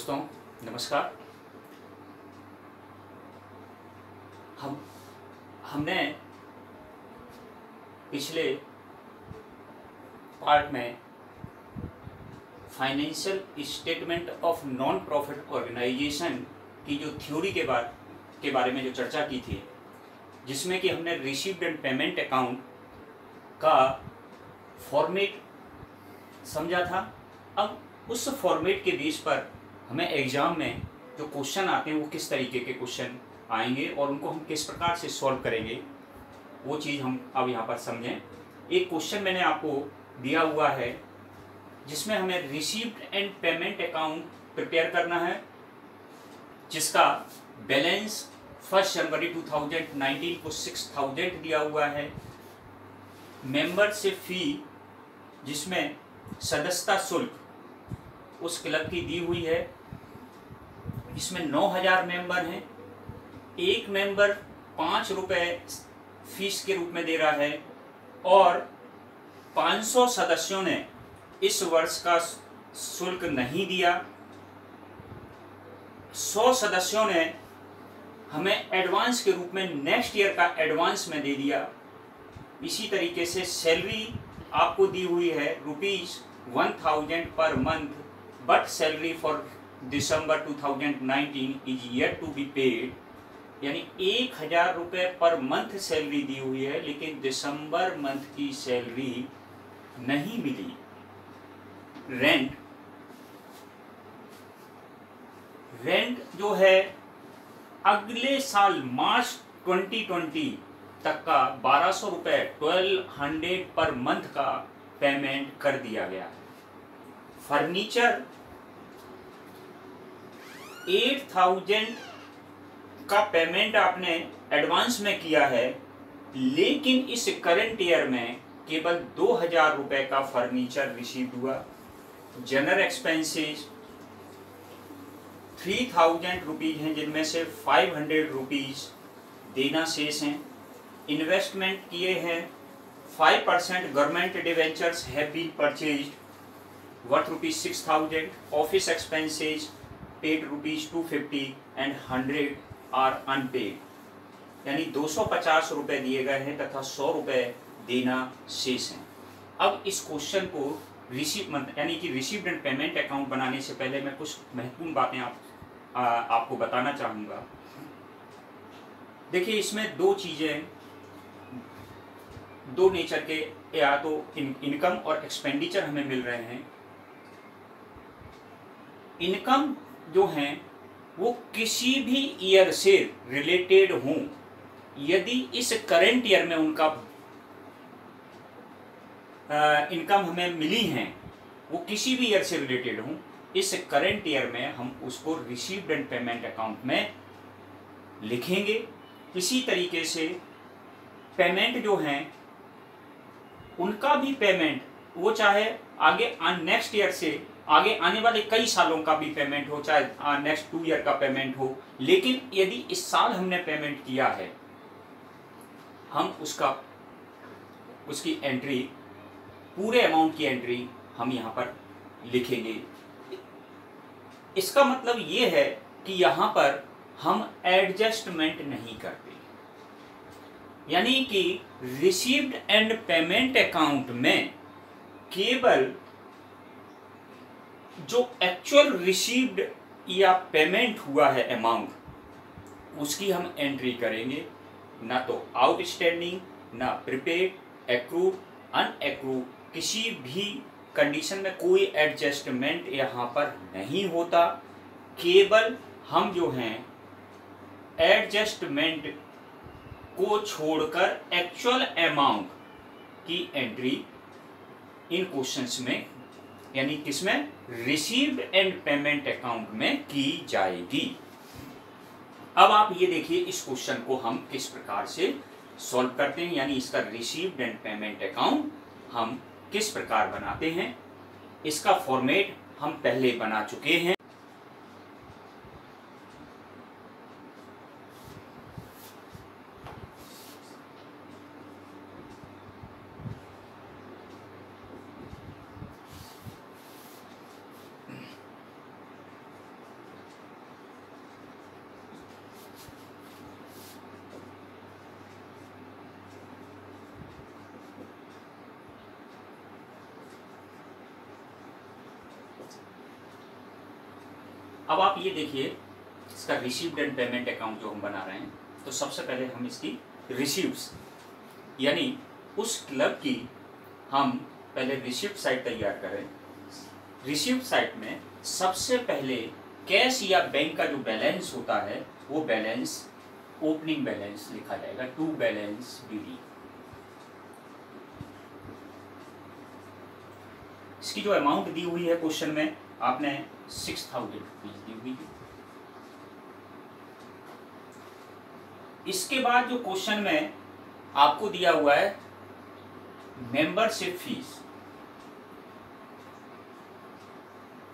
दोस्तों, नमस्कार। हमने पिछले पार्ट में financial statement of non profit organisation की जो थ्योरी के बारे में जो चर्चा की थी, जिसमें कि हमने रिसीव्ड एंड पेमेंट अकाउंट का फॉर्मेट समझा था। अब उस फॉर्मेट के बेस पर हमें एग्ज़ाम में जो क्वेश्चन आते हैं वो किस तरीके के क्वेश्चन आएंगे और उनको हम किस प्रकार से सॉल्व करेंगे, वो चीज़ हम अब यहाँ पर समझें। एक क्वेश्चन मैंने आपको दिया हुआ है जिसमें हमें received and payment account prepare करना है, जिसका बैलेंस 1 जनवरी 2019 को 6000 दिया हुआ है। मेंबरशिप फ़ी जिसमें सदस्यता शुल्क उस क्लब की दी हुई है, इसमें 9000 मेंबर हैं। एक मेंबर 5 रुपये फीस के रूप में दे रहा है और 500 सदस्यों ने इस वर्ष का शुल्क नहीं दिया। 100 सदस्यों ने हमें एडवांस के रूप में नेक्स्ट ईयर का एडवांस में दे दिया। इसी तरीके से सैलरी आपको दी हुई है ₹1000 पर month, but salary for December 2019 is yet to be paid. यानी 1000 रुपये पर मंथ सैलरी दी हुई है, लेकिन दिसंबर मंथ की सैलरी नहीं मिली। रेंट जो है अगले साल मार्च 2020 तक का 1200 रुपये 1200 पर मंथ का पेमेंट कर दिया गया है। फर्नीचर 8000 का पेमेंट आपने एडवांस में किया है, लेकिन इस करंट ईयर में केवल 2000 रुपये का फर्नीचर रिसीव हुआ। जनरल एक्सपेंसेस 3000 रुपीज़ हैं, जिनमें से 500 रुपीज़ देना शेष हैं। इन्वेस्टमेंट किए हैं 5% government debentures have been purchased worth ₹6000। Office expenses paid ₹250 and 100 are unpaid. यानी 250 रुपये दिए गए हैं तथा 100 रुपये देना शेष हैं। अब इस क्वेश्चन को यानी कि रिसीव्ड एंड पेमेंट अकाउंट बनाने से पहले मैं कुछ महत्वपूर्ण बातें आपको बताना चाहूँगा। देखिए, इसमें दो चीज़ें, दो नेचर के, या तो इनकम और एक्सपेंडिचर हमें मिल रहे हैं। इनकम जो हैं वो किसी भी ईयर से रिलेटेड हों। यदि इस करंट ईयर में उनका इनकम हमें मिली हैं, वो किसी भी ईयर से रिलेटेड हों, इस करंट ईयर में हम उसको रिसीव्ड एंड पेमेंट अकाउंट में लिखेंगे। इसी तरीके से पेमेंट जो हैं उनका भी पेमेंट, वो चाहे आगे नेक्स्ट ईयर से आगे आने वाले कई सालों का भी पेमेंट हो, चाहे नेक्स्ट 2 ईयर का पेमेंट हो, लेकिन यदि इस साल हमने पेमेंट किया है, हम उसकी एंट्री, पूरे अमाउंट की एंट्री हम यहाँ पर लिखेंगे। इसका मतलब ये है कि यहाँ पर हम एडजस्टमेंट नहीं करते। यानी कि रिसीव्ड एंड पेमेंट अकाउंट में केवल जो एक्चुअल रिसीव्ड या पेमेंट हुआ है अमाउंट, उसकी हम एंट्री करेंगे, ना तो आउटस्टैंडिंग, ना प्रीपेड, एक्रूड, अनएक्रूड, किसी भी कंडीशन में कोई एडजस्टमेंट यहाँ पर नहीं होता। केवल हम जो हैं एडजस्टमेंट को छोड़कर एक्चुअल अमाउंट की एंट्री इन क्वेश्चंस में, यानी किसमें, रिसीव्ड एंड पेमेंट अकाउंट में की जाएगी। अब आप ये देखिए, इस क्वेश्चन को हम किस प्रकार से सॉल्व करते हैं, यानी इसका रिसीव्ड एंड पेमेंट अकाउंट हम किस प्रकार बनाते हैं। इसका फॉर्मेट हम पहले बना चुके हैं। अब आप ये देखिए इसका रिसीव्ड एंड पेमेंट अकाउंट जो हम बना रहे हैं, तो सबसे पहले हम इसकी रिसीव्स यानी उस क्लब की हम पहले रिसिप्ट साइट तैयार करें। रिसिप्ट साइट में सबसे पहले कैश या बैंक का जो बैलेंस होता है वो बैलेंस ओपनिंग बैलेंस लिखा जाएगा, टू बैलेंस बीडी। इसकी जो अमाउंट दी हुई है क्वेश्चन में आपने 6000 रुपीज दी हुई है। इसके बाद जो क्वेश्चन में आपको दिया हुआ है मेंबरशिप फीस,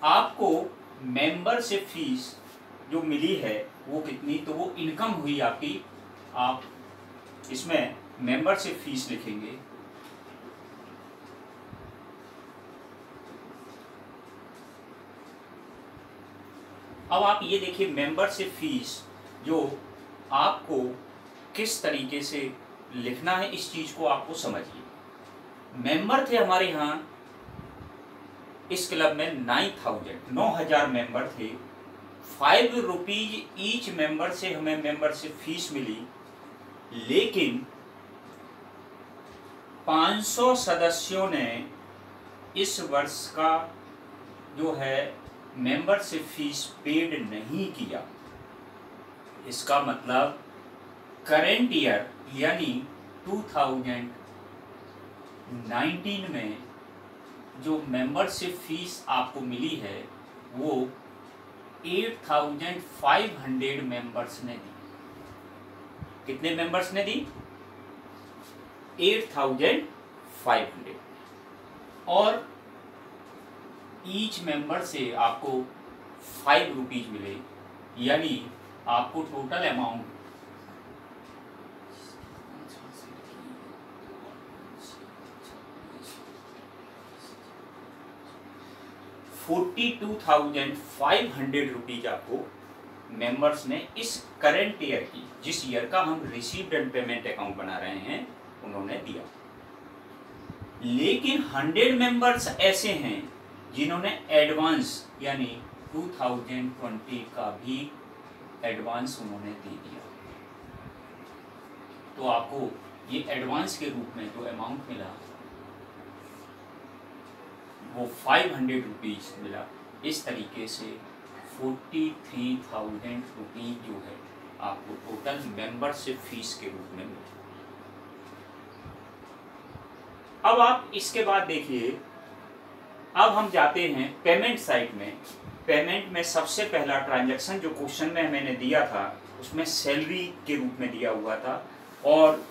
आपको मेंबरशिप फीस जो मिली है वो कितनी, तो वो इनकम हुई आपकी। आप इसमें मेंबरशिप फीस लिखेंगे, अब आप ये देखिए मेंबरशिप फीस जो आपको किस तरीके से लिखना है, इस चीज को आपको समझिए। मेंबर थे हमारे यहाँ इस क्लब में 9,000 मेंबर थे। 5 रुपीज ईच मेंबर से हमें मेंबरशिप फीस मिली, लेकिन 500 सदस्यों ने इस वर्ष का जो है मेंबरशिप फीस पेड नहीं किया। इसका मतलब करेंट ईयर यानी 2019 में जो मेंबरशिप फीस आपको मिली है वो 8,500 मेंबर्स ने दी। कितने मेंबर्स ने दी? 8,500। और ईच मेंबर से आपको 5 रुपीज मिले, यानी आपको टोटल अमाउंट 42,500 रुपीज आपको मेंबर्स ने इस करंट ईयर की, जिस ईयर का हम रिसीव्ड एंड पेमेंट अकाउंट बना रहे हैं, उन्होंने दिया। लेकिन 100 मेंबर्स ऐसे हैं जिन्होंने एडवांस यानी 2020 का भी एडवांस उन्होंने दे दिया। तो आपको ये एडवांस के रूप में जो अमाउंट मिला वो 500 रुपीज मिला। इस तरीके से 43,000 रुपीज जो है आपको टोटल मेंबरशिप फीस के रूप में मिला। अब आप इसके बाद देखिए, अब हम जाते हैं पेमेंट साइड में। पेमेंट में सबसे पहला ट्रांजैक्शन जो क्वेश्चन में मैंने दिया था उसमें सैलरी के रूप में दिया हुआ था और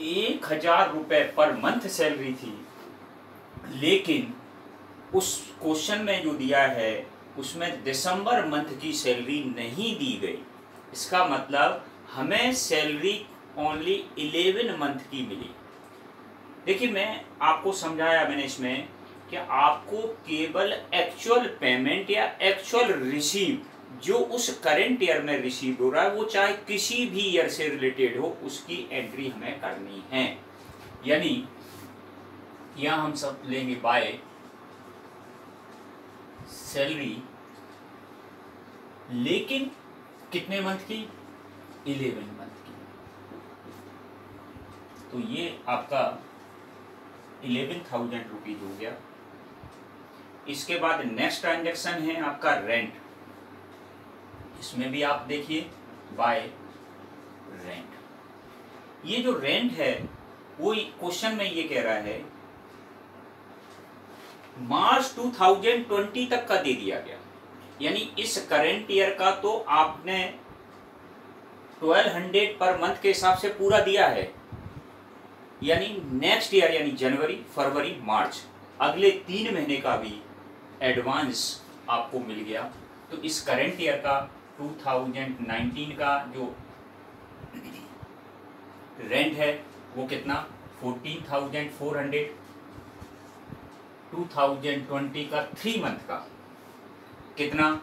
1,000 रुपये पर मंथ सैलरी थी। लेकिन उस क्वेश्चन में जो दिया है उसमें दिसंबर मंथ की सैलरी नहीं दी गई। इसका मतलब हमें सैलरी ओनली 11 मंथ की मिली। देखिए मैं आपको समझाया मैंने इसमें कि आपको केवल एक्चुअल पेमेंट या एक्चुअल रिसीव जो उस करंट ईयर में रिसीव हो रहा है, वो चाहे किसी भी ईयर से रिलेटेड हो, उसकी एंट्री हमें करनी है। यानी यहां हम सब लेंगे बाय सैलरी, लेकिन कितने मंथ की? 11 मंथ की। तो ये आपका 11,000 रुपीज हो गया। इसके बाद नेक्स्ट ट्रांजैक्शन है आपका रेंट। इसमें भी आप देखिए बाय रेंट। ये जो रेंट है वो क्वेश्चन में ये कह रहा है मार्च 2020 तक का दे दिया गया, यानी इस करंट ईयर का तो आपने 1200 पर मंथ के हिसाब से पूरा दिया है, यानी नेक्स्ट ईयर यानी जनवरी, फरवरी, मार्च, अगले 3 महीने का भी एडवांस आपको मिल गया। तो इस करंट ईयर का 2019 का जो रेंट है वो कितना? 14,400। 2020 का 3 मंथ का कितना?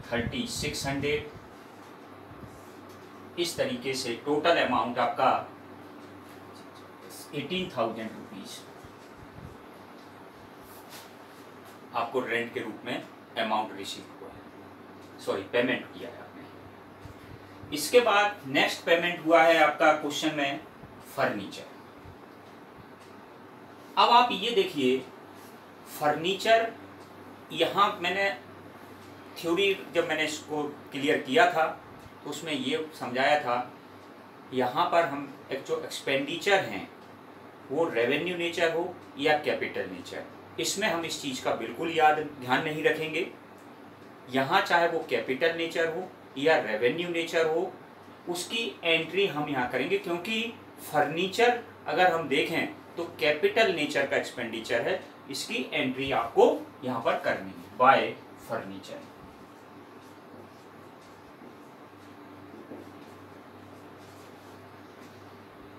3,600। इस तरीके से टोटल अमाउंट आपका 18,000 रुपीज आपको रेंट के रूप में अमाउंट रिसीव हुआ है। सॉरी पेमेंट किया है आपने। इसके बाद नेक्स्ट पेमेंट हुआ है आपका क्वेश्चन में फर्नीचर। अब आप ये देखिए फर्नीचर, यहाँ मैंने थ्योरी जब मैंने इसको क्लियर किया था तो उसमें ये समझाया था, यहाँ पर हम एक जो एक्सपेंडिचर हैं वो रेवेन्यू नेचर हो या कैपिटल नेचर, इसमें हम इस चीज़ का बिल्कुल ध्यान नहीं रखेंगे। यहाँ चाहे वो कैपिटल नेचर हो या रेवेन्यू नेचर हो, उसकी एंट्री हम यहाँ करेंगे, क्योंकि फर्नीचर अगर हम देखें तो कैपिटल नेचर का एक्सपेंडिचर है, इसकी एंट्री आपको यहाँ पर करनी है बाय फर्नीचर।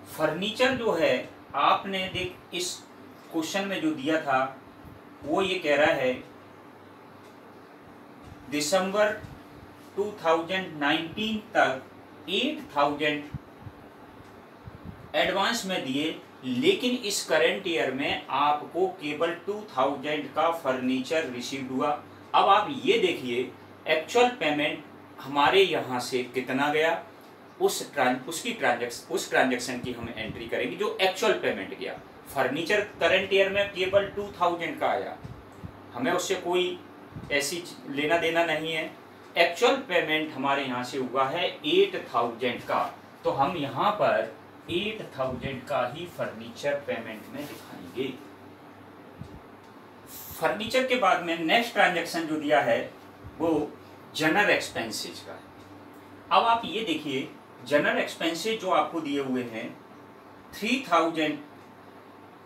फर्नीचर जो है आपने देख इस क्वेश्चन में जो दिया था वो ये कह रहा है दिसंबर 2019 तक 8000 एडवांस में दिए, लेकिन इस करंट ईयर में आपको केवल 2000 का फर्नीचर रिसीव हुआ। अब आप ये देखिए एक्चुअल पेमेंट हमारे यहाँ से कितना गया, उस ट्रांजैक्शन की हम एंट्री करेंगे जो एक्चुअल पेमेंट गया। फर्नीचर करंट ईयर में केवल 2000 का आया, हमें उससे कोई ऐसी लेना देना नहीं है। एक्चुअल पेमेंट हमारे यहाँ से हुआ है 8000 का, तो हम यहाँ पर 8000 का ही फर्नीचर पेमेंट में दिखाएंगे। फर्नीचर के बाद में नेक्स्ट ट्रांजैक्शन जो दिया है वो जनरल एक्सपेंसेस का है। अब आप ये देखिए जनरल एक्सपेंसेस जो आपको दिए हुए हैं 3000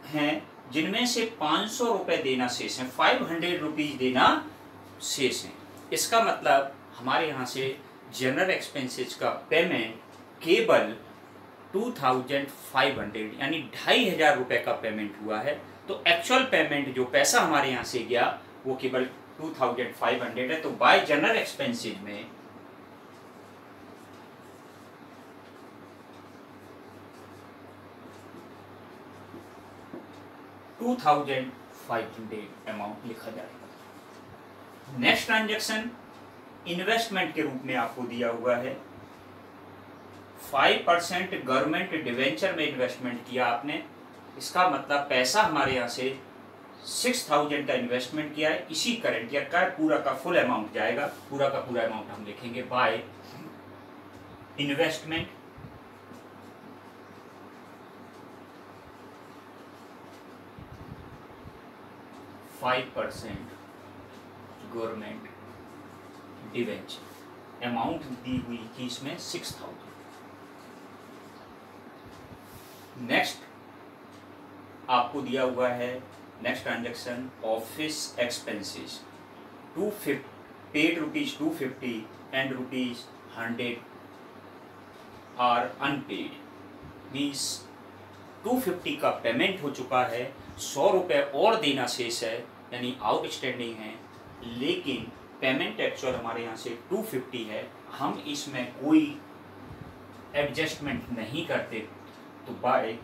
हैं, जिनमें से 500 रुपये देना शेष है, 500 रुपीज देना शेष है। इसका मतलब हमारे यहाँ से जनरल एक्सपेंसेस का पेमेंट केवल 2500 यानी 2500 रुपये का पेमेंट हुआ है। तो एक्चुअल पेमेंट जो पैसा हमारे यहाँ से गया वो केवल 2500 है। तो बाय जनरल एक्सपेंसेस में $2500 अमाउंट लिखा जाएगा। नेक्स्ट ट्रांजैक्शन इन्वेस्टमेंट के रूप में आपको दिया हुआ है 5% गवर्नमेंट डिवेंचर में इन्वेस्टमेंट किया आपने। इसका मतलब पैसा हमारे यहाँ से 6000 का इन्वेस्टमेंट किया है, इसी करंट ईयर का पूरा का फुल अमाउंट जाएगा। पूरा का पूरा अमाउंट हम लिखेंगे by investment. Government debenture amount दी हुई थी इसमें 6000। नेक्स्ट आपको दिया हुआ है next transaction office expenses paid ₹250 and ₹100 are unpaid. Means 250 का पेमेंट हो चुका है, 100 रुपये और देना शेष है यानी आउटस्टैंडिंग है, लेकिन पेमेंट एक्चुअल हमारे यहाँ से 250 है। हम इसमें कोई एडजस्टमेंट नहीं करते, तो बाय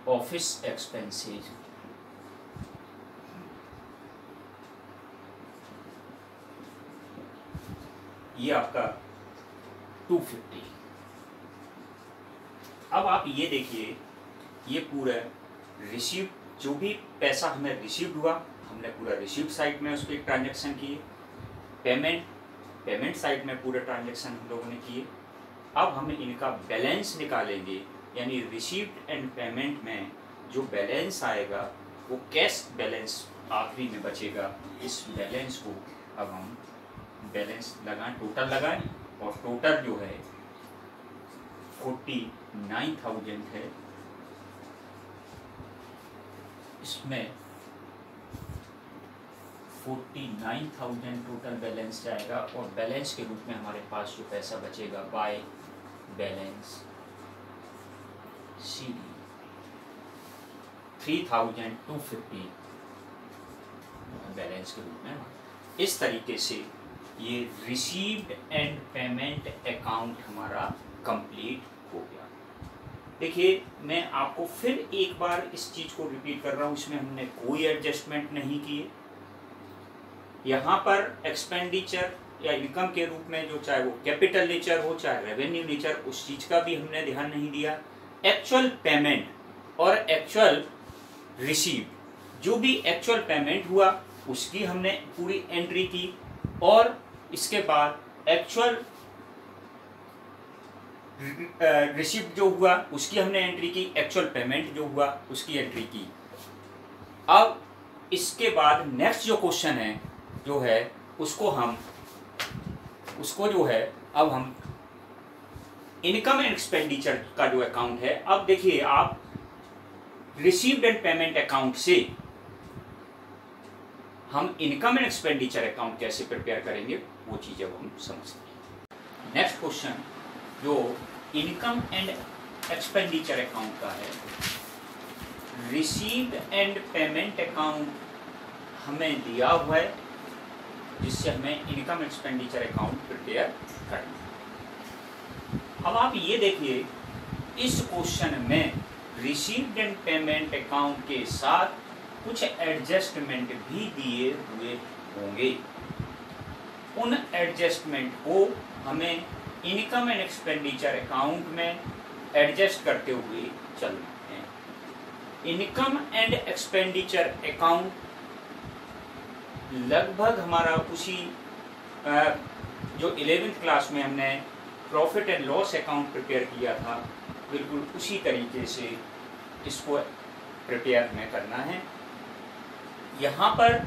ऑफिस एक्सपेंसेस ये आपका 250। अब आप ये देखिए ये पूरा रिसीव जो भी पैसा हमें रिसीव हुआ, हमने पूरा रिसीव साइड में उस पर ट्रांजेक्शन किए, पेमेंट साइड में पूरे ट्रांजेक्शन हम लोगों ने किए। अब हम इनका बैलेंस निकालेंगे, यानी रिसीव्ड एंड पेमेंट में जो बैलेंस आएगा वो कैश बैलेंस आखिरी में बचेगा। इस बैलेंस को अब हम बैलेंस लगाएं, टोटल लगाएं, और टोटल जो है 49,000 है। इसमें 49,000 टोटल बैलेंस जाएगा, और बैलेंस के रूप में हमारे पास जो पैसा बचेगा बाय बैलेंस CD 3,250 बैलेंस के रूप में। इस तरीके से ये रिसीव्ड एंड पेमेंट अकाउंट हमारा कंप्लीट हो गया। देखिए मैं आपको फिर एक बार इस चीज़ को रिपीट कर रहा हूँ, इसमें हमने कोई एडजस्टमेंट नहीं किए। यहाँ पर एक्सपेंडिचर या इनकम के रूप में, जो चाहे वो कैपिटल नेचर हो चाहे रेवेन्यू नेचर, उस चीज का भी हमने ध्यान नहीं दिया। एक्चुअल पेमेंट और एक्चुअल रिसीव, जो भी एक्चुअल पेमेंट हुआ उसकी हमने पूरी एंट्री की, और इसके बाद एक्चुअल रिसीव जो हुआ उसकी हमने एंट्री की, एक्चुअल पेमेंट जो हुआ उसकी एंट्री की। अब इसके बाद नेक्स्ट जो क्वेश्चन है जो है उसको जो है अब हम इनकम एंड एक्सपेंडिचर का जो अकाउंट है, अब देखिए आप रिसीव्ड एंड पेमेंट अकाउंट से हम इनकम एंड एक्सपेंडिचर अकाउंट कैसे प्रिपेयर करेंगे वो चीज अब हम समझते हैं। नेक्स्ट क्वेश्चन जो इनकम एंड एक्सपेंडिचर अकाउंट का है, रिसीव्ड एंड पेमेंट अकाउंट हमें दिया हुआ है जिससे हमें इनकम एक्सपेंडिचर अकाउंट प्रिपेयर करना है। अब आप ये देखिए इस क्वेश्चन में रिसीव्ड एंड पेमेंट अकाउंट के साथ कुछ एडजस्टमेंट भी दिए हुए होंगे। उन एडजस्टमेंट को हमें इनकम एंड एक्सपेंडिचर अकाउंट में एडजस्ट करते हुए चलना है। इनकम एंड एक्सपेंडिचर अकाउंट लगभग हमारा उसी जो 11th क्लास में हमने profit and loss account prepare किया था, बिल्कुल उसी तरीके से इसको प्रिपेयर हमें करना है। यहाँ पर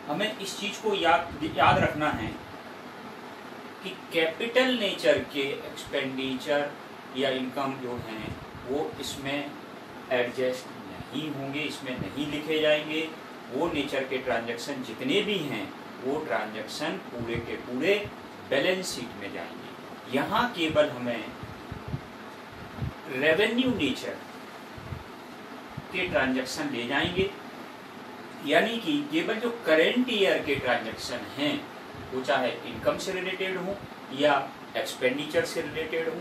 हमें इस चीज को याद रखना है कि कैपिटल नेचर के एक्सपेंडिचर या इनकम जो हैं वो इसमें एडजस्ट नहीं होंगे, इसमें नहीं लिखे जाएंगे। वो नेचर के ट्रांजैक्शन जितने भी हैं वो ट्रांजैक्शन पूरे के पूरे बैलेंस शीट में जाएंगे। यहाँ केवल हमें रेवेन्यू नेचर के ट्रांजैक्शन ले जाएंगे, यानी कि केवल जो करेंट ईयर के ट्रांजैक्शन हैं वो चाहे इनकम से रिलेटेड हो या एक्सपेंडिचर से रिलेटेड हो,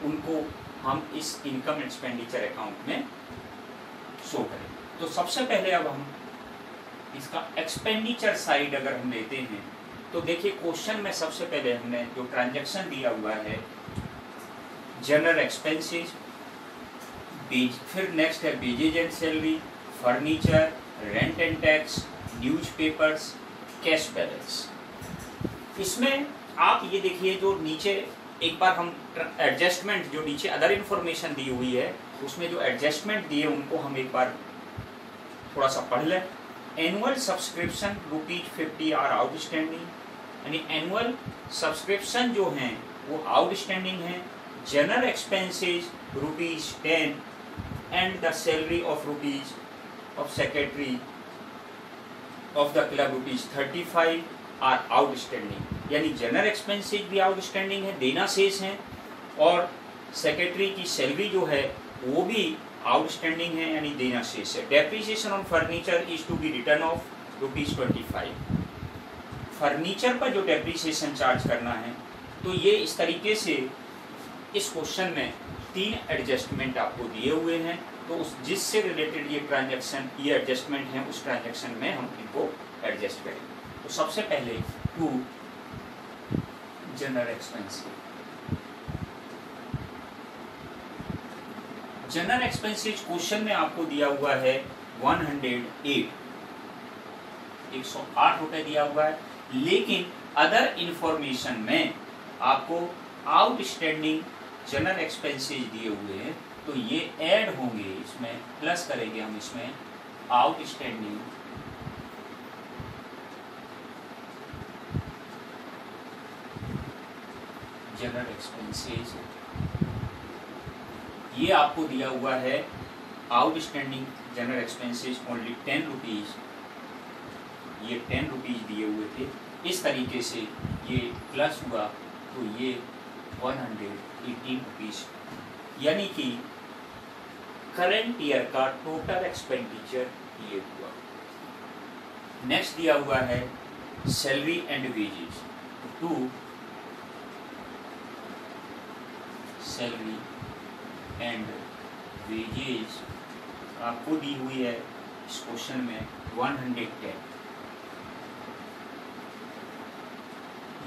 उनको हम इस इनकम एक्सपेंडिचर अकाउंट में शो करें। तो सबसे पहले अब हम इसका एक्सपेंडिचर साइड अगर हम लेते हैं तो देखिए क्वेश्चन में सबसे पहले हमने जो ट्रांजैक्शन दिया हुआ है जनरल एक्सपेंसेस, फिर नेक्स्ट है wages and salary, furniture, rent and tax, newspapers, cash balance. इसमें आप ये देखिए जो नीचे एक बार हम एडजस्टमेंट जो नीचे अदर इन्फॉर्मेशन दी हुई है उसमें जो एडजस्टमेंट दिए उनको हम एक बार थोड़ा सा पढ़ लें। एनुअल सब्सक्रिप्शन ₹50 आर आउटस्टैंडिंग, यानी एनुअल सब्सक्रिप्शन जो हैं वो आउटस्टैंडिंग हैं। General expenses ₹10 and the salary of secretary of the club ₹35 are outstanding, यानी जनरल एक्सपेंसेस भी आउटस्टैंडिंग है, देना शेष हैं, और सेक्रेटरी की सैलरी जो है वो भी आउटस्टैंडिंग है यानी देना शेष है। Depreciation on furniture is to be written off ₹25। Furniture पर जो डेप्रिसिएशन चार्ज करना है, तो ये इस तरीके से इस क्वेश्चन में 3 एडजस्टमेंट आपको दिए हुए हैं, तो उस जिससे रिलेटेड ये ट्रांजैक्शन ये एडजस्टमेंट हैं उस ट्रांजैक्शन में हम इनको एडजस्ट करेंगे। तो सबसे पहले to general expenses. General expenses question में आपको दिया हुआ है 108 रुपए दिया हुआ है, लेकिन अदर इंफॉर्मेशन में आपको आउटस्टैंडिंग जनरल एक्सपेंसेस दिए हुए हैं, तो ये ऐड होंगे, इसमें प्लस करेंगे हम इसमें आउटस्टैंडिंग जनरल एक्सपेंसेस। ये आपको दिया हुआ है आउटस्टैंडिंग जनरल एक्सपेंसेस ओनली ₹10, ये ₹10 दिए हुए थे। इस तरीके से ये प्लस हुआ तो ये ₹118, यानी कि करंट ईयर का टोटल एक्सपेंडिचर ये हुआ। नेक्स्ट दिया हुआ है salary and wages, to salary and wages आपको दी हुई है इस क्वेश्चन में 110।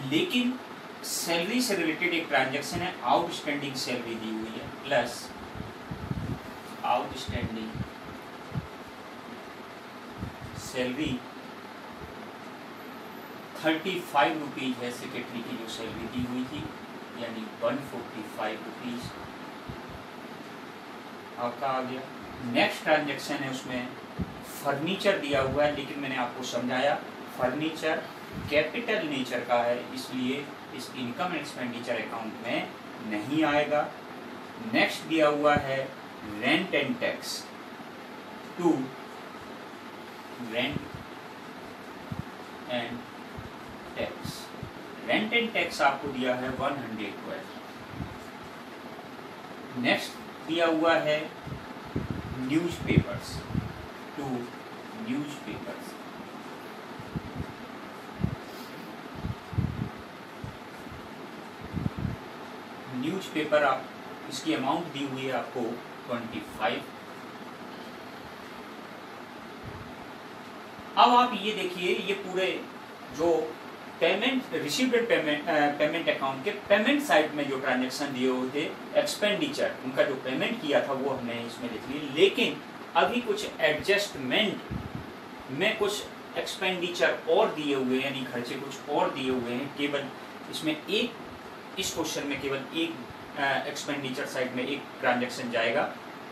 लेकिन सैलरी से रिलेटेड एक ट्रांजैक्शन है, आउटस्टैंडिंग सैलरी दी हुई है प्लस आउटस्टैंडिंग सैलरी 35 रुपीज है, सेक्रेटरी की जो सैलरी दी हुई थी, यानी 145 रुपीज आपका आ गया। नेक्स्ट ट्रांजैक्शन है, उसमें फर्नीचर दिया हुआ है, लेकिन मैंने आपको समझाया फर्नीचर कैपिटल नेचर का है, इसलिए इस इनकम एक्सपेंडिचर अकाउंट में नहीं आएगा। नेक्स्ट दिया हुआ है rent and tax, to rent and tax. Rent and tax आपको दिया है 112। नेक्स्ट दिया हुआ है न्यूज़पेपर्स, टू न्यूज़पेपर्स। न्यूज़पेपर आप इसकी अमाउंट दी हुई है आपको 25। अब आप ये देखिए, ये पूरे जो पेमेंट रिसीव्ड पेमेंट अकाउंट के पेमेंट साइड में जो ट्रांजैक्शन दिए हुए थे, एक्सपेंडिचर उनका जो पेमेंट किया था वो हमने इसमें लिख लिया, लेकिन अभी कुछ एडजस्टमेंट में कुछ एक्सपेंडिचर और दिए हुए हैं, यानी खर्चे कुछ और दिए हुए हैं। केवल इसमें एक, इस क्वेश्चन में केवल एक एक्सपेंडिचर साइड में एक ट्रांजैक्शन जाएगा,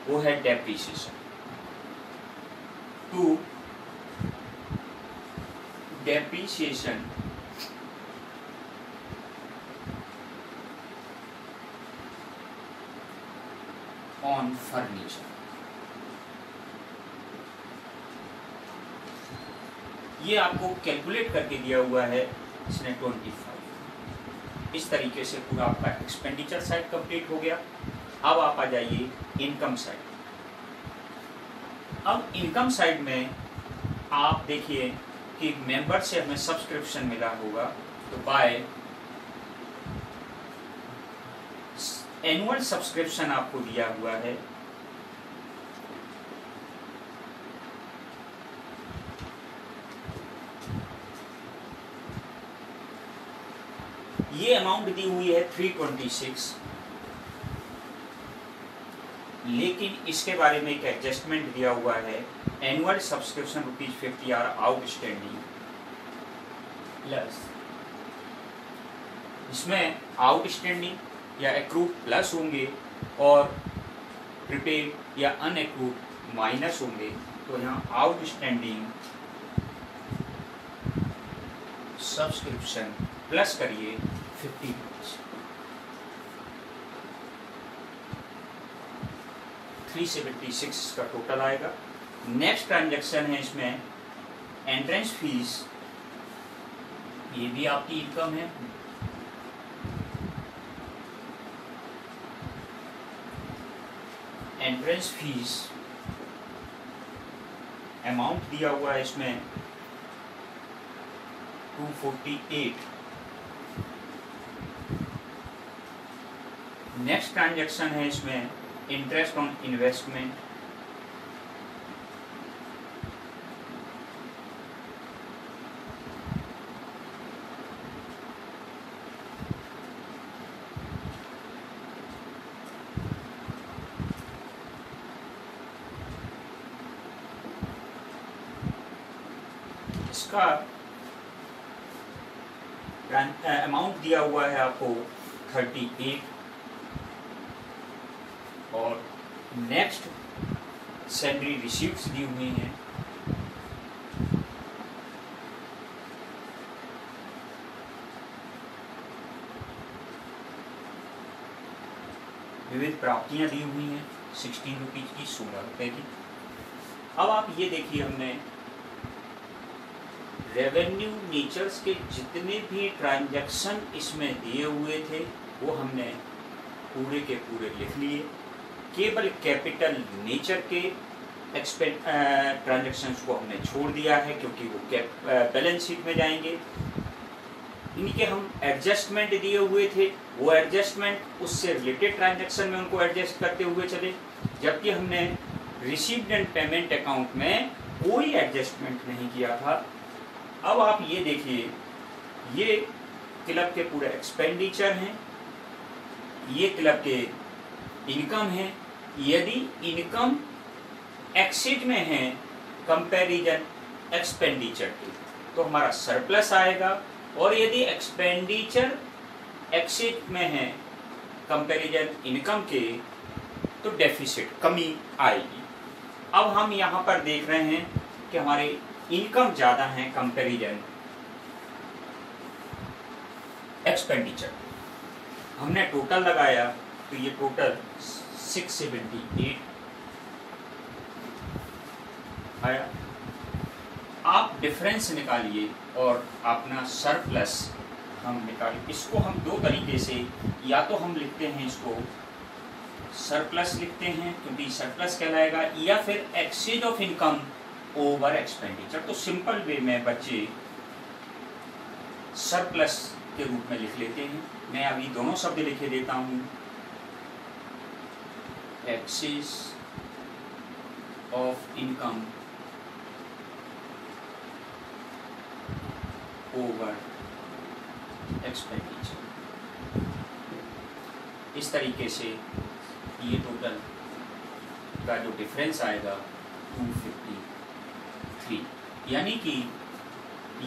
वो है depreciation, to depreciation on furniture. ये आपको कैलकुलेट करके दिया हुआ है इसने 25। इस तरीके से पूरा आपका एक्सपेंडिचर साइड कंप्लीट हो गया। अब आप आ जाइए इनकम साइड। अब इनकम साइड में आप देखिए कि मेंबर से हमें सब्सक्रिप्शन मिला होगा, तो बाय एनुअल सब्सक्रिप्शन आपको दिया हुआ है ये अमाउंट दी हुई है 326, लेकिन इसके बारे में एक एडजस्टमेंट दिया हुआ है, annual subscription ₹50 are outstanding, plus इसमें आउटस्टैंडिंग या एक्रूड प्लस होंगे और प्रीपेड या अनएक्रूड माइनस होंगे। तो यहाँ आउटस्टैंडिंग सब्सक्रिप्शन प्लस करिए 50 376 का टोटल आएगा। नेक्स्ट ट्रांजैक्शन है, इसमें एंट्रेंस फीस, ये भी आपकी इनकम है। एंट्रेंस फीस अमाउंट दिया हुआ है इसमें 248। नेक्स्ट ट्रांजैक्शन है इसमें इंटरेस्ट ऑन इन्वेस्टमेंट, इसका अमाउंट दिया हुआ है आपको 38। और नेक्स्ट सैलरी रिसीप्ट्स दी हुई हैं, विविध प्राप्तियां दी हुई हैं 16 रुपीज की, 16 रुपए की। अब आप ये देखिए, हमने रेवेन्यू नेचर्स के जितने भी ट्रांजैक्शन इसमें दिए हुए थे वो हमने पूरे के पूरे लिख लिए। केवल कैपिटल नेचर के ट्रांजैक्शंस को हमने छोड़ दिया है, क्योंकि वो बैलेंस शीट में जाएंगे। इनके हम एडजस्टमेंट दिए हुए थे, वो एडजस्टमेंट उससे रिलेटेड ट्रांजैक्शन में उनको एडजस्ट करते हुए चले, जबकि हमने रिसीव्ड एंड पेमेंट अकाउंट में कोई एडजस्टमेंट नहीं किया था। अब आप ये देखिए, ये क्लब के पूरे एक्सपेंडिचर हैं, ये क्लब के इनकम है। यदि इनकम एक्सीड में है कंपैरिजन एक्सपेंडिचर की तो हमारा सरप्लस आएगा, और यदि एक्सपेंडिचर एक्सीड में है कंपैरिजन इनकम के तो डेफिसिट, कमी आएगी। अब हम यहाँ पर देख रहे हैं कि हमारे इनकम ज़्यादा है कंपैरिजन एक्सपेंडिचर। हमने टोटल लगाया तो ये टोटल 678 आया। आप डिफरेंस निकालिए और अपना सरप्लस हम निकालिए। इसको हम दो तरीके से, या तो हम लिखते हैं इसको सरप्लस लिखते हैं क्योंकि सरप्लस कहलाएगा, या फिर exceed of income over expenditure. तो सिंपल वे में बच्चे सरप्लस के रूप में लिख लेते हैं। मैं अभी दोनों शब्द लिखे देता हूं, exceed of income over expenditure. इस तरीके से ये टोटल का जो डिफरेंस आएगा 253, यानी कि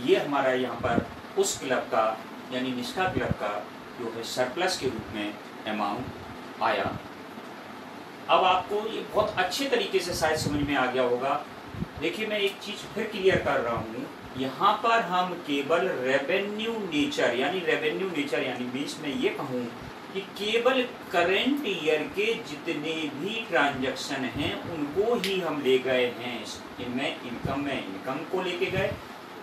ये हमारा यहाँ पर उस क्लब का यानी निष्ठा क्लब का जो है सरप्लस के रूप में अमाउंट आया। अब आपको ये बहुत अच्छे तरीके से शायद समझ में आ गया होगा। देखिए मैं एक चीज़ फिर क्लियर कर रहा हूँ, यहाँ पर हम केवल रेवेन्यू नेचर यानी बीच में ये कहूँ कि केवल करंट ईयर के जितने भी ट्रांजैक्शन हैं उनको ही हम ले गए हैं। इनमें इनकम को लेके गए,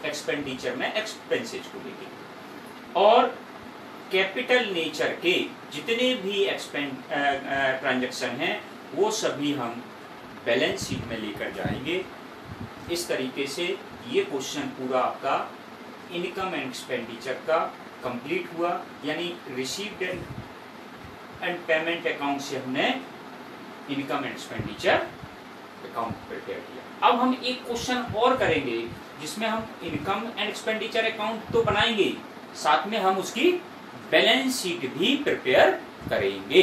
एक्सपेंडिचर में एक्सपेंसेस को लेके गए, और कैपिटल नेचर के जितने भी ट्रांजैक्शन हैं वो सभी हम बैलेंस शीट में लेकर जाएंगे। इस तरीके से ये क्वेश्चन पूरा आपका इनकम एंड एक्सपेंडिचर का कंप्लीट हुआ, यानी रिसीव्ड एंड पेमेंट अकाउंट से हमने income and expenditure account prepare किया। अब हम एक क्वेश्चन और करेंगे जिसमें हम इनकम एंड एक्सपेंडिचर अकाउंट तो बनाएंगे, साथ में हम उसकी बैलेंस शीट भी प्रिपेयर करेंगे।